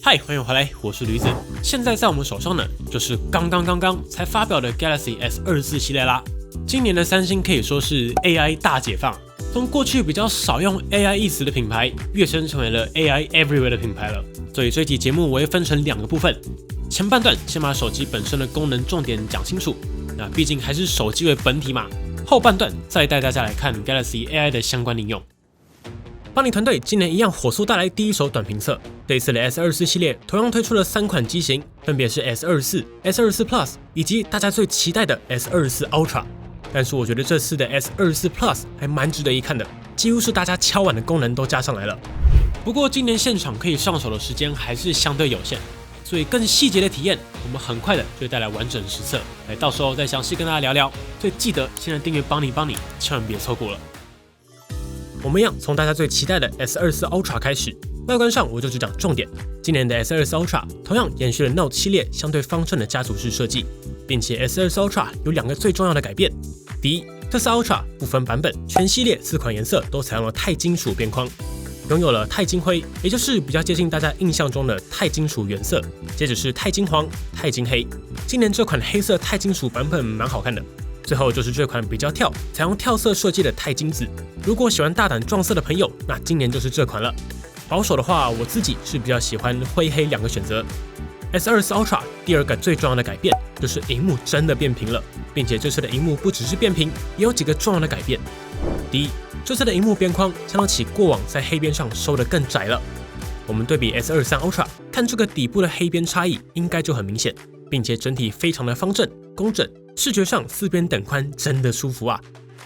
嗨，欢迎回来，我是驴子。现在在我们手上呢，就是刚刚才发表的 Galaxy S24系列啦。今年的三星可以说是 AI 大解放，从过去比较少用 AI 一词的品牌，跃升成为了 AI Everywhere 的品牌了。所以这期节目我会分成2个部分，前半段先把手机本身的功能重点讲清楚，那毕竟还是手机为本体嘛。后半段再带大家来看 Galaxy AI 的相关应用。邦尼团队今年一样火速带来第一手短评测，这一次的 S24系列同样推出了3款机型，分别是 S24、S24 Plus 以及大家最期待的 S24 Ultra。但是我觉得这次的 S24 Plus 还蛮值得一看的，几乎是大家敲碗的功能都加上来了。不过今年现场可以上手的时间还是相对有限，所以更细节的体验，我们很快的就会带来完整实测，到时候再详细跟大家聊聊。所以记得现在订阅邦尼，千万别错过了。我们一样从大家最期待的 S24 Ultra 开始，外观上我就只讲重点。今年的 S24 Ultra 同样延续了 Note 系列相对方正的家族式设计，并且 S24 Ultra 有2个最重要的改变。第一，这次 Ultra 不分版本，全系列4款颜色都采用了钛金属边框，拥有了钛金灰，也就是比较接近大家印象中的钛金属原色，接着是钛金黄、钛金黑。今年这款黑色钛金属版本蛮好看的。最后就是这款比较跳，采用跳色设计的钛金紫。如果喜欢大胆撞色的朋友，那今年就是这款了。保守的话，我自己是比较喜欢灰黑2个选择。S24 Ultra 第2个最重要的改变就是萤幕真的变平了，并且这次的萤幕不只是变平，也有几个重要的改变。第一，这次的萤幕边框相较起过往在黑边上收得更窄了。我们对比 S23 Ultra， 看这个底部的黑边差异应该就很明显，并且整体非常的方正工整。视觉上4边等宽真的舒服啊，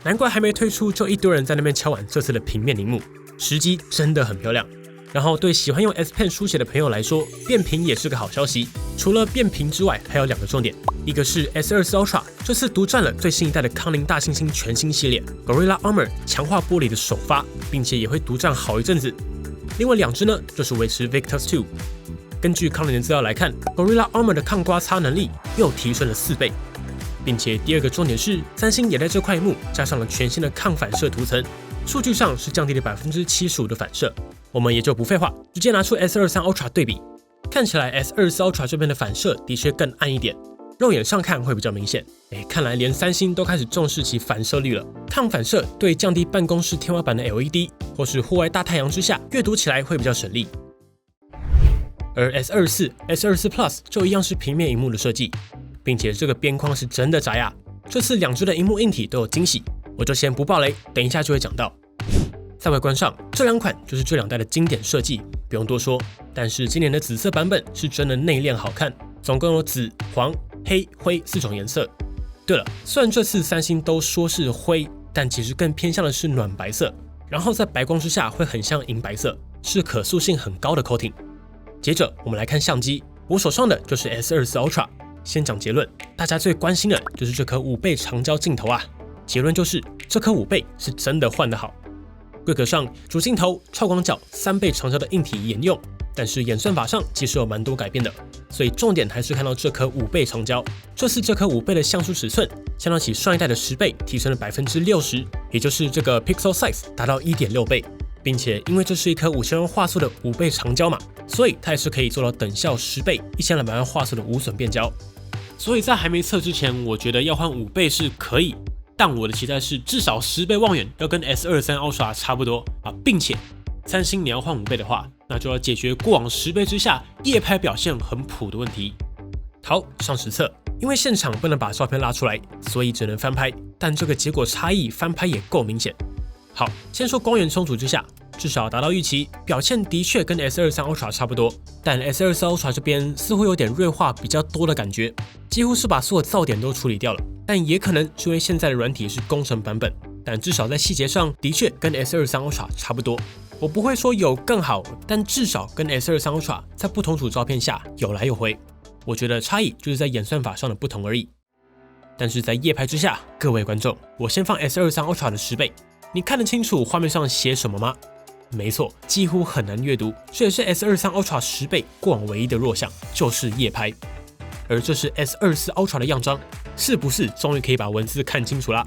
难怪还没推出就一堆人在那边敲碗这次的平面萤幕，实机真的很漂亮。然后对喜欢用 S Pen 书写的朋友来说，变平也是个好消息。除了变平之外，还有2个重点，一个是 S24 Ultra 这次独占了最新一代的康宁大猩猩全新系列 Gorilla Armor 强化玻璃的首发，并且也会独占好一阵子。另外2只呢，就是维持 Victus 2。根据康宁的资料来看 ，Gorilla Armor 的抗刮擦能力又提升了4倍。并且第2个重点是，三星也在这块屏幕加上了全新的抗反射涂层，数据上是降低了75%的反射。我们也就不废话，直接拿出 S23 Ultra 对比，看起来 S24 Ultra 这边的反射的确更暗一点，肉眼上看会比较明显。看来连三星都开始重视其反射率了。抗反射对降低办公室天花板的 LED 或是户外大太阳之下，阅读起来会比较省力。而 S24、S24 Plus 就一样是平面萤幕的设计。并且这个边框是真的窄啊！这次2只的萤幕硬体都有惊喜，我就先不爆雷，等一下就会讲到。在外观上，这2款就是这2代的经典设计，不用多说。但是今年的紫色版本是真的内敛好看，总共有紫、黄、黑、灰4种颜色。对了，虽然这次三星都说是灰，但其实更偏向的是暖白色，然后在白光之下会很像银白色，是可塑性很高的 coating。接着我们来看相机，我手上的就是 S24 Ultra。先讲结论，大家最关心的就是这颗5倍长焦镜头啊。结论就是这颗5倍是真的换得好。规格上，主镜头、超广角、3倍长焦的硬体沿用，但是演算法上其实有蛮多改变的，所以重点还是看到这颗5倍长焦。这次这颗5倍的像素尺寸，相较起上一代的10倍，提升了60%，也就是这个 pixel size 达到 1.6 倍。并且因为这是一颗5000万画素的5倍长焦嘛，所以它也是可以做到等效10倍、1200万画素的无损变焦。所以在还没测之前，我觉得要换5倍是可以，但我的期待是至少10倍望远要跟 S23 Ultra 差不多啊，并且三星你要换5倍的话，那就要解决过往10倍之下夜拍表现很普的问题。好，上实测，因为现场不能把照片拉出来，所以只能翻拍，但这个结果差异翻拍也够明显。好，先说光源充足之下，至少达到预期，表现的确跟 S23 Ultra 差不多，但 S23 Ultra 这边似乎有点锐化比较多的感觉，几乎是把所有噪点都处理掉了，但也可能是因为现在的软体是工程版本，但至少在细节上的确跟 S23 Ultra 差不多。我不会说有更好，但至少跟 S23 Ultra 在不同组照片下有来有回，我觉得差异就是在演算法上的不同而已。但是在夜拍之下，各位观众，我先放 S23 Ultra 的10倍。你看得清楚画面上写什么吗？没错，几乎很难阅读，这也是 S23 Ultra 10倍过往唯一的弱项，就是夜拍。而这是 S24 Ultra 的样张，是不是终于可以把文字看清楚啦？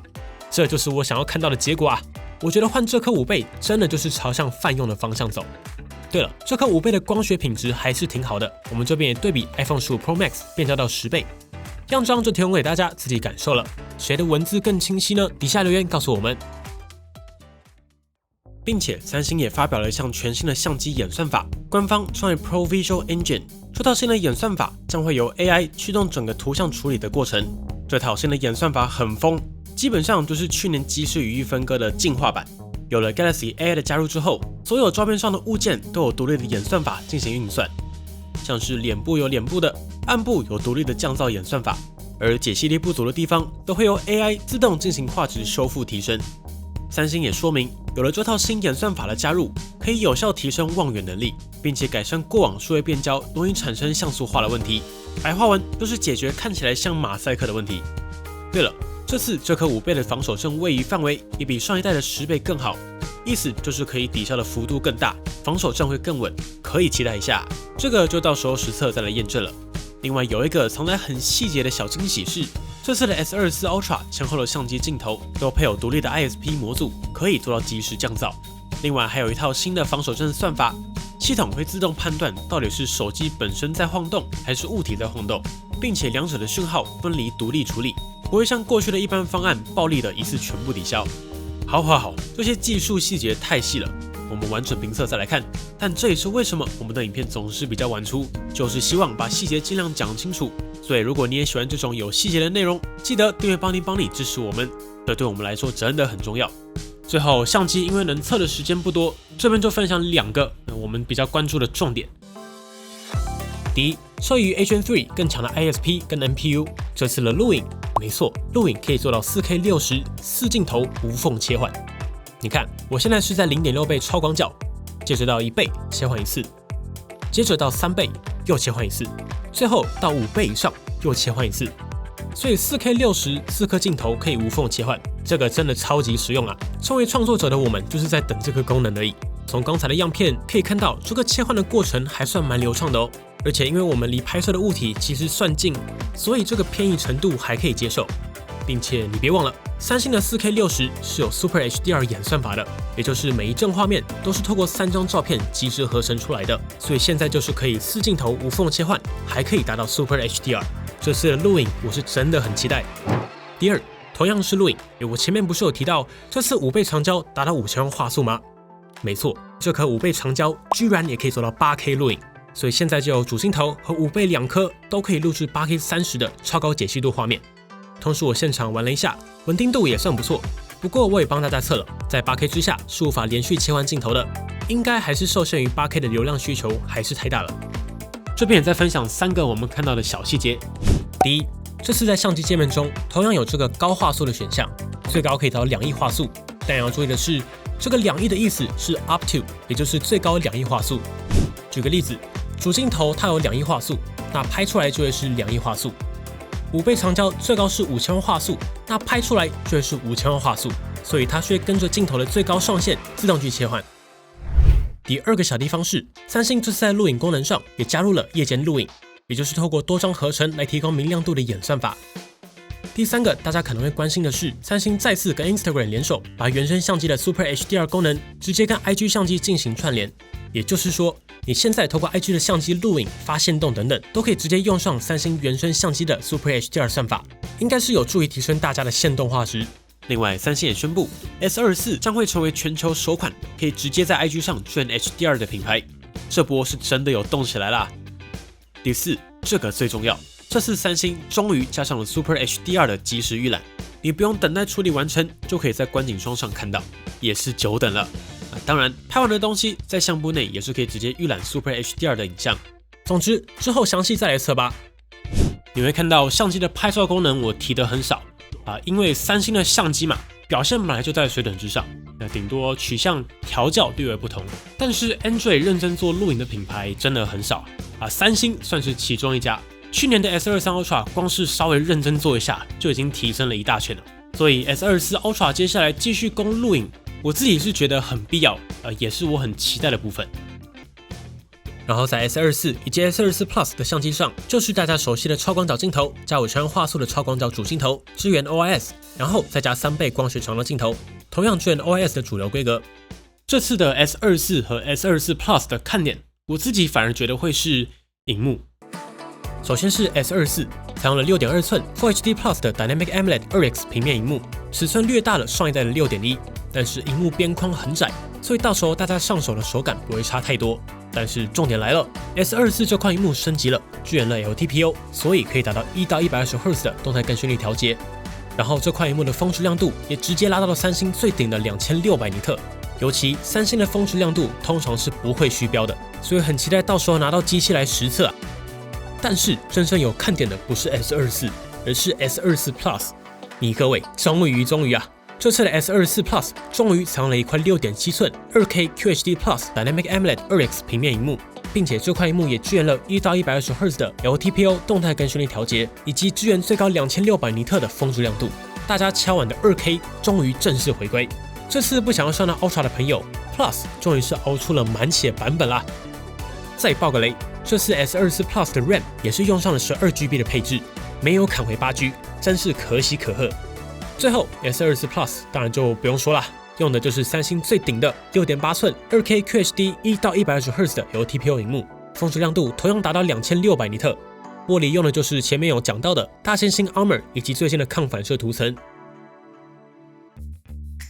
这就是我想要看到的结果啊！我觉得换这颗5倍真的就是朝向泛用的方向走。对了，这颗5倍的光学品质还是挺好的，我们这边也对比 iPhone 15 Pro Max 变焦到10倍，样张就提供给大家自己感受了。谁的文字更清晰呢？底下留言告诉我们。并且三星也发表了一项全新的相机演算法，官方称为 Pro Visual Engine。这套新的演算法将会由 AI 驱动整个图像处理的过程。这套新的演算法很疯，基本上就是去年即时语义分割的进化版。有了 Galaxy AI 的加入之后，所有照片上的物件都有独立的演算法进行运算，像是脸部有脸部的，暗部有独立的降噪演算法，而解析力不足的地方都会由 AI 自动进行画质修复提升。三星也说明，有了这套新演算法的加入，可以有效提升望远能力，并且改善过往数位变焦容易产生像素化的问题。白话文就是解决看起来像马赛克的问题。对了，这次这颗5倍的防守阵位移范围也比上一代的10倍更好，意思就是可以抵消的幅度更大，防守阵会更稳，可以期待一下。这个就到时候实测再来验证了。另外有一个藏在很细节的小惊喜是，这次的 S24 Ultra 前后的相机镜头都配有独立的 ISP 模组，可以做到即时降噪。另外还有一套新的防守阵算法，系统会自动判断到底是手机本身在晃动，还是物体在晃动，并且两者的讯号分离独立处理，不会像过去的一般方案暴力的一次全部抵消。好，这些技术细节太细了，我们完整评测再来看。但这也是为什么我们的影片总是比较晚出，就是希望把细节尽量讲清楚。所以如果你也喜欢这种有细节的内容，记得订阅帮你支持我们，这对我们来说真的很重要。最后，相机因为能测的时间不多，这边就分享2个我们比较关注的重点。第一，受益于 HN3 更强的 ISP 跟 NPU， 这次的录影，没错，录影可以做到 4K 60， 4镜头无缝切换。你看，我现在是在 0.6 倍超广角，接着到1倍切换一次，接着到3倍又切换一次，最后到5倍以上又切换一次。所以 4K 60 4颗镜头可以无缝切换，这个真的超级实用啊！身为创作者的我们就是在等这个功能而已。从刚才的样片可以看到，这个切换的过程还算蛮流畅的哦。而且因为我们离拍摄的物体其实算近，所以这个偏移程度还可以接受。并且你别忘了，三星的 4K 60是有 Super HDR 演算法的，也就是每一帧画面都是透过3张照片即时合成出来的，所以现在就是可以4镜头无缝切换，还可以达到 Super HDR。这次的录影我是真的很期待。第二，同样是录影，我前面不是有提到这次5倍长焦达到5000万画素吗？没错，这颗5倍长焦居然也可以做到 8K 录影，所以现在就有主镜头和5倍2颗都可以录制 8K 30的超高解析度画面。同时我现场玩了一下，稳定度也算不错。不过我也帮大家测了，在 8K 之下是无法连续切换镜头的，应该还是受限于 8K 的流量需求还是太大了。这边也在分享3个我们看到的小细节。第一，这次在相机界面中同样有这个高画素的选项，最高可以到2亿画素，但要注意的是，这个2亿的意思是 up to， 也就是最高2亿画素。举个例子，主镜头它有2亿画素，那拍出来就会是2亿画素。5倍长焦最高是5000万画素，那拍出来就会是5000万画素，所以它需要跟着镜头的最高上限自动去切换。第二个小地方是，三星这次在录影功能上也加入了夜间录影，也就是透过多张合成来提高明亮度的演算法。第三个大家可能会关心的是，三星再次跟 Instagram 联手，把原生相机的 Super HDR 功能直接跟 IG 相机进行串联，也就是说，你现在透过 IG 的相机录影、发限动等等，都可以直接用上三星原生相机的 Super HDR 算法，应该是有助于提升大家的限动画质。另外，三星也宣布 S24 将会成为全球首款可以直接在 IG 上渲 HDR 的品牌，这波是真的有动起来啦。第四，这个最重要，这次三星终于加上了 Super HDR 的即时预览，你不用等待处理完成，就可以在观景窗上看到，也是久等了。当然，拍完的东西在相簿内也是可以直接预览 Super HDR 的影像。总之，之后详细再来测吧。你会看到相机的拍照功能我提得很少因为三星的相机嘛，表现本来就在水准之上，那顶多取向调教略有不同。但是 Android 认真做录影的品牌真的很少三星算是其中一家。去年的 S23 Ultra 光是稍微认真做一下，就已经提升了一大圈了。所以 S24 Ultra 接下来继续攻录影，我自己是觉得很必要，也是我很期待的部分。然后在 S24 以及 S24 Plus 的相机上，就是大家熟悉的超广角镜头，加5000万画素的超广角主镜头，支援 OIS， 然后再加3倍光学长焦镜头，同样支援 OIS 的主流规格。这次的 S24和 S24 Plus 的看点，我自己反而觉得会是萤幕。首先是 S24，采用了6.2寸 Full HD Plus 的 Dynamic AMOLED 2X 平面萤幕，尺寸略大了上一代的6.1，但是萤幕边框很窄，所以到时候大家上手的手感不会差太多。但是重点来了 ，S24 这块萤幕升级了，支援了 LTPO， 所以可以达到1到120赫兹的动态更新率调节。然后这块萤幕的峰值亮度也直接拉到了三星最顶的2600尼特。尤其三星的峰值亮度通常是不会虚标的，所以很期待到时候拿到机器来实测啊。但是真正有看点的不是 S24， 而是 S24 Plus。你各位终于啊！这次的 S24 Plus 终于采用了一块6.7寸 2K QHD Plus Dynamic AMOLED 2X 平面萤幕，并且这块萤幕也支援了1到120赫兹的 LTPO 动态更新率调节，以及支援最高2600尼特的峰值亮度。大家敲碗的 2K 终于正式回归。这次不想要上到 Ultra 的朋友 ，Plus 终于是熬出了满血版本啦！再爆个雷，这次 S24 Plus 的 RAM 也是用上了12GB 的配置，没有砍回8G， 真是可喜可贺。最后 S24 Plus 当然就不用说啦，用的就是三星最顶的6.8寸 2K QHD 1到120赫兹的 LTPO 萤幕，峰值亮度同样达到2600尼特。玻璃用的就是前面有讲到的大猩猩 Armor 以及最新的抗反射涂层。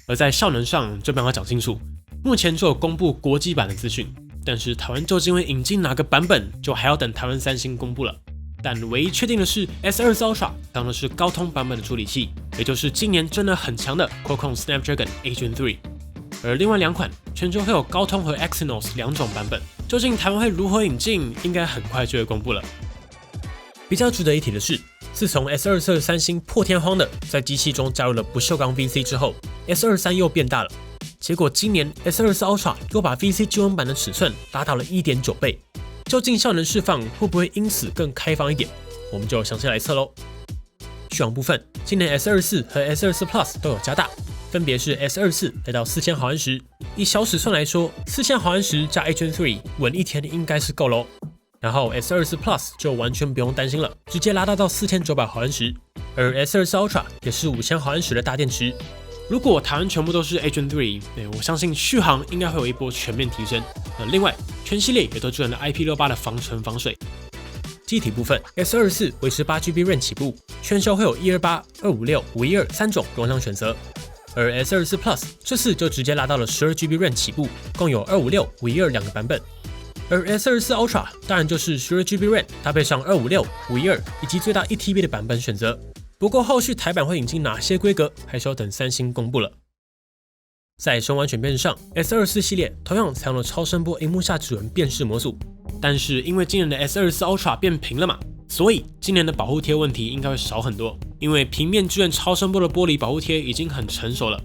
而在效能上，这边要讲清楚，目前只有公布国际版的资讯，但是台湾究竟会引进哪个版本，就还要等台湾三星公布了。但唯一确定的是 ，S24 Ultra 采用的是高通版本的处理器，也就是今年真的很强的 Qualcomm Snapdragon 8 Gen 3。而另外两款全球会有高通和 Exynos 两种版本，究竟台湾会如何引进，应该很快就会公布了。比较值得一提的是，自从 S24 三星破天荒的在机器中加入了不锈钢 VC 之后 ，S23 又变大了。结果今年 S24 Ultra 又把 VC 均温板的尺寸拉到了 1.9 倍，究竟效能释放会不会因此更开放一点？我们就详细来测喽。续航部分，今年 S24 和 S24 Plus 都有加大，分别是 S24来到4000毫安时，以小尺寸来说，4000毫安时加 8 Gen 3稳一天应该是够喽。然后 S24 Plus 就完全不用担心了，直接拉大到4900毫安时，而 S24 Ultra 也是5000毫安时的大电池。如果台湾全部都是 8 Gen 3，我相信续航应该会有一波全面提升。另外，全系列也都支援了 IP68 的防尘防水。机体部分 ，S24 维持8GB RAM 起步，全球会有128、256、512三种容量选择。而 S24 Plus 这次就直接拉到了12GB RAM 起步，共有256、512两个版本。而 S24 Ultra 当然就是 12GB RAM 搭配上256、512以及最大 1TB 的版本选择。不过后续台版会引进哪些规格，还是要等三星公布了。在声完全辨识上 ，S24 系列同样采用了超声波萤幕下指纹辨识模组，但是因为今年的 S24 Ultra 变平了嘛，所以今年的保护贴问题应该会少很多。因为平面支援超声波的玻璃保护贴已经很成熟了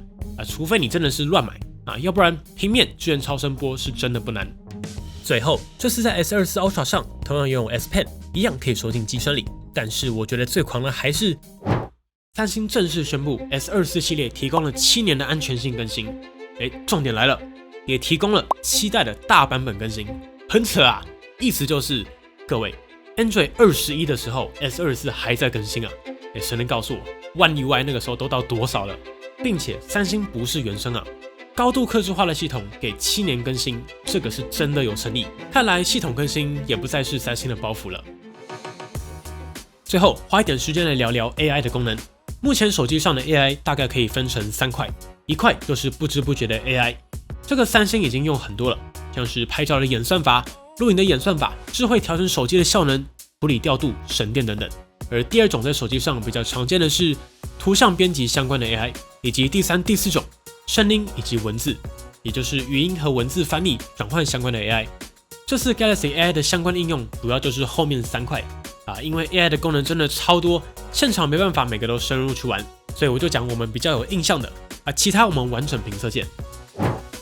除非你真的是乱买要不然平面支援超声波是真的不难。最后，这次在 S24 Ultra 上同样拥有 S Pen， 一样可以收进机身里。但是我觉得最狂的还是三星正式宣布 S24 系列提供了7年的安全性更新。重点来了，也提供了7代的大版本更新，很扯啊！意思就是各位 Android 21的时候 S24 还在更新啊！谁能告诉我 One UI 那个时候都到多少了？并且三星不是原生高度客制化的系统给7年更新，这个是真的有诚意。看来系统更新也不再是三星的包袱了。最后花一点时间来聊聊 AI 的功能。目前手机上的 AI 大概可以分成3块，一块就是不知不觉的 AI， 这个三星已经用很多了，像是拍照的演算法、录影的演算法、智慧调整手机的效能、处理调度、省电等等。而第二种在手机上比较常见的是图像编辑相关的 AI， 以及第3、第4种声音以及文字，也就是语音和文字翻译转换相关的 AI。这次 Galaxy AI 的相关应用主要就是后面3块因为 AI 的功能真的超多，现场没办法每个都深入去玩，所以我就讲我们比较有印象的其他我们完整评测键。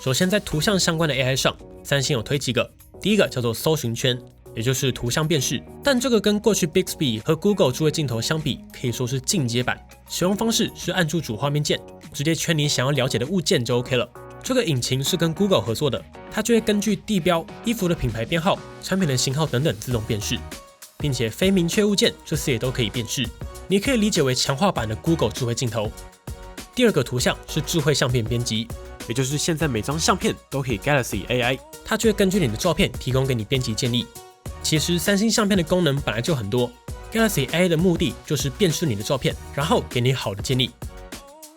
首先在图像相关的 AI 上，三星有推几个，第一个叫做搜寻圈，也就是图像辨识，但这个跟过去 Bixby 和 Google 智慧镜头相比，可以说是进阶版。使用方式是按住主画面键，直接圈你想要了解的物件就 OK 了。这个引擎是跟 Google 合作的，它就会根据地标、衣服的品牌编号、产品的型号等等自动辨识，并且非明确物件这次也都可以辨识，你可以理解为强化版的 Google 智慧镜头。第二个图像是智慧相片编辑，也就是现在每张相片都可以 Galaxy AI， 它就会根据你的照片提供给你编辑建立。其实三星相片的功能本来就很多 ，Galaxy AI 的目的就是辨识你的照片，然后给你好的建立。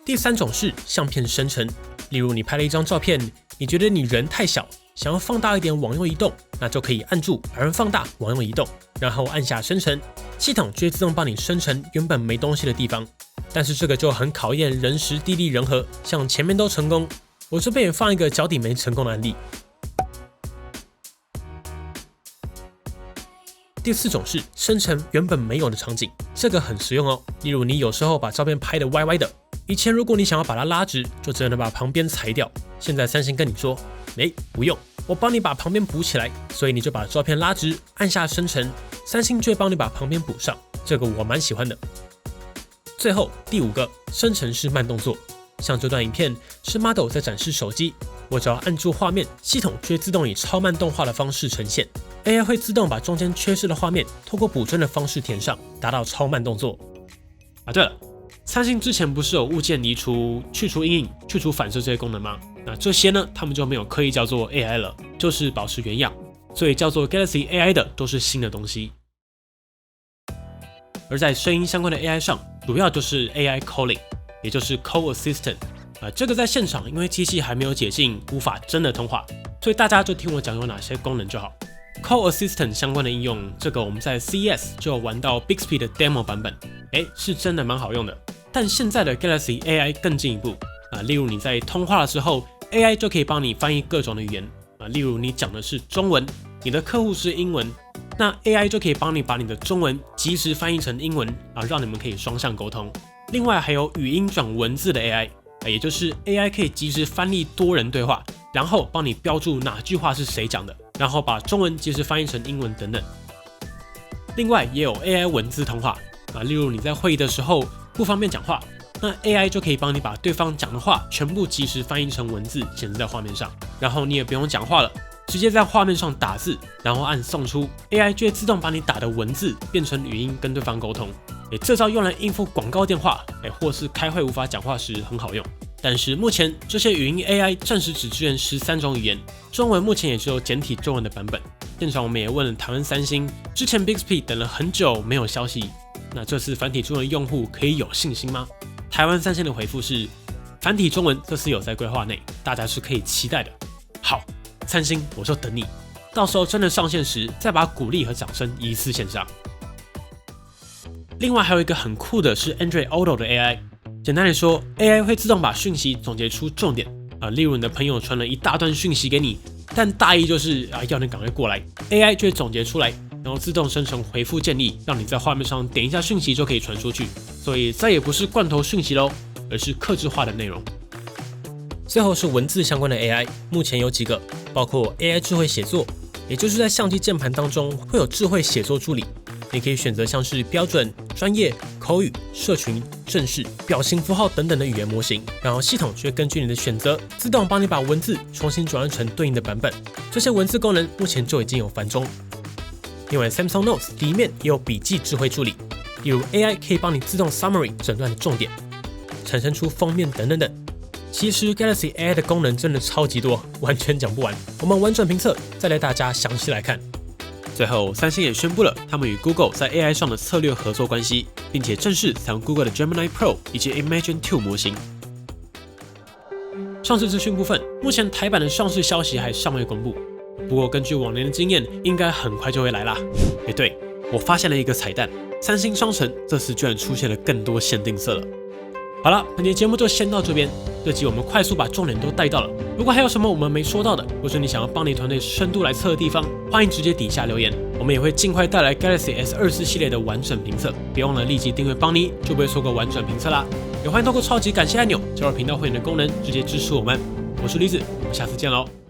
第3种是相片生成，例如你拍了一张照片，你觉得你人太小，想要放大一点往右移动，那就可以按住把人放大往右移动，然后按下生成，系统就会自动帮你生成原本没东西的地方。但是这个就很考验人时地利人和，像前面都成功，我这边也放一个脚底没成功的案例。第4种是生成原本没有的场景，这个很实用哦。例如你有时候把照片拍得歪歪的，以前如果你想要把它拉直，就只能把旁边裁掉。现在三星跟你说，不用，我帮你把旁边补起来，所以你就把照片拉直，按下生成，三星就会帮你把旁边补上。这个我蛮喜欢的。最后第5个，生成式慢动作。像这段影片是 model 在展示手机，我只要按住画面，系统就会自动以超慢动画的方式呈现。AI 会自动把中间缺失的画面透过补帧的方式填上，达到超慢动作。对了，三星之前不是有物件移除、去除阴影、去除反射这些功能吗？那这些呢，他们就没有刻意叫做 AI 了，就是保持原样，所以叫做 Galaxy AI 的都是新的东西。而在声音相关的 AI 上，主要就是 AI Calling， 也就是 Call Assistant。这个在现场因为机器还没有解禁，无法真的通话，所以大家就听我讲有哪些功能就好。Call Assistant 相关的应用，这个我们在 CES 就有玩到 Bixby 的 demo 版本，是真的蛮好用的。但现在的 Galaxy AI 更进一步，例如你在通话的时候 ，AI 就可以帮你翻译各种的语言，例如你讲的是中文，你的客户是英文，那 AI 就可以帮你把你的中文及时翻译成英文，让你们可以双向沟通。另外还有语音转文字的 AI，也就是 AI 可以及时翻译多人对话，然后帮你标注哪句话是谁讲的，然后把中文及时翻译成英文等等。另外也有 AI 文字通话，例如你在会议的时候不方便讲话，那 AI 就可以帮你把对方讲的话全部及时翻译成文字显示在画面上，然后你也不用讲话了，直接在画面上打字，然后按送出， AI 就会自动把你打的文字变成语音跟对方沟通。这招用来应付广告电话，或是开会无法讲话时很好用。但是目前这些语音 AI 暂时只支援13种语言，中文目前也只有简体中文的版本。现场我们也问了台湾三星，之前 Bixby 等了很久没有消息，那这次繁体中文用户可以有信心吗？台湾三星的回复是，繁体中文这次有在规划内，大家是可以期待的。好，三星我就等你，到时候真的上线时再把鼓励和掌声一次献上。另外还有一个很酷的是 Android Auto 的 AI， 简单来说 AI 会自动把讯息总结出重点，例如你的朋友传了一大段讯息给你，但大意就是要你赶快过来， AI 就会总结出来，然后自动生成回复建议，让你在画面上点一下讯息就可以传出去，所以再也不是罐头讯息咯，而是客制化的内容。最后是文字相关的 AI， 目前有几个，包括 AI 智慧写作，也就是在相机键盘当中会有智慧写作助理，你可以选择像是标准、专业、口语、社群、正式、表情符号等等的语言模型，然后系统就会根据你的选择，自动帮你把文字重新转换成对应的版本。这些文字功能目前就已经有繁中。另外 Samsung Notes 里面也有笔记智慧助理，例如 AI 可以帮你自动 summary 整段的重点，产生出封面等等等。其实 Galaxy AI 的功能真的超级多，完全讲不完。我们完整评测再带大家详细来看。最后，三星也宣布了他们与 Google 在 AI 上的策略合作关系，并且正式采用 Google 的 Gemini Pro 以及 Imagen 2模型。上市资讯部分，目前台版的上市消息还尚未公布，不过根据往年的经验，应该很快就会来啦。对，我发现了一个彩蛋，三星商城这次居然出现了更多限定色了。好了，本期节目就先到这边。这集我们快速把重点都带到了。如果还有什么我们没说到的，或者你想要帮你团队深度来测的地方，欢迎直接底下留言，我们也会尽快带来 Galaxy S24系列的完整评测。别忘了立即订阅邦尼，就不会错过完整评测啦。也欢迎透过超级感谢按钮加入频道会员的功能，直接支持我们。我是李子，我们下次见喽。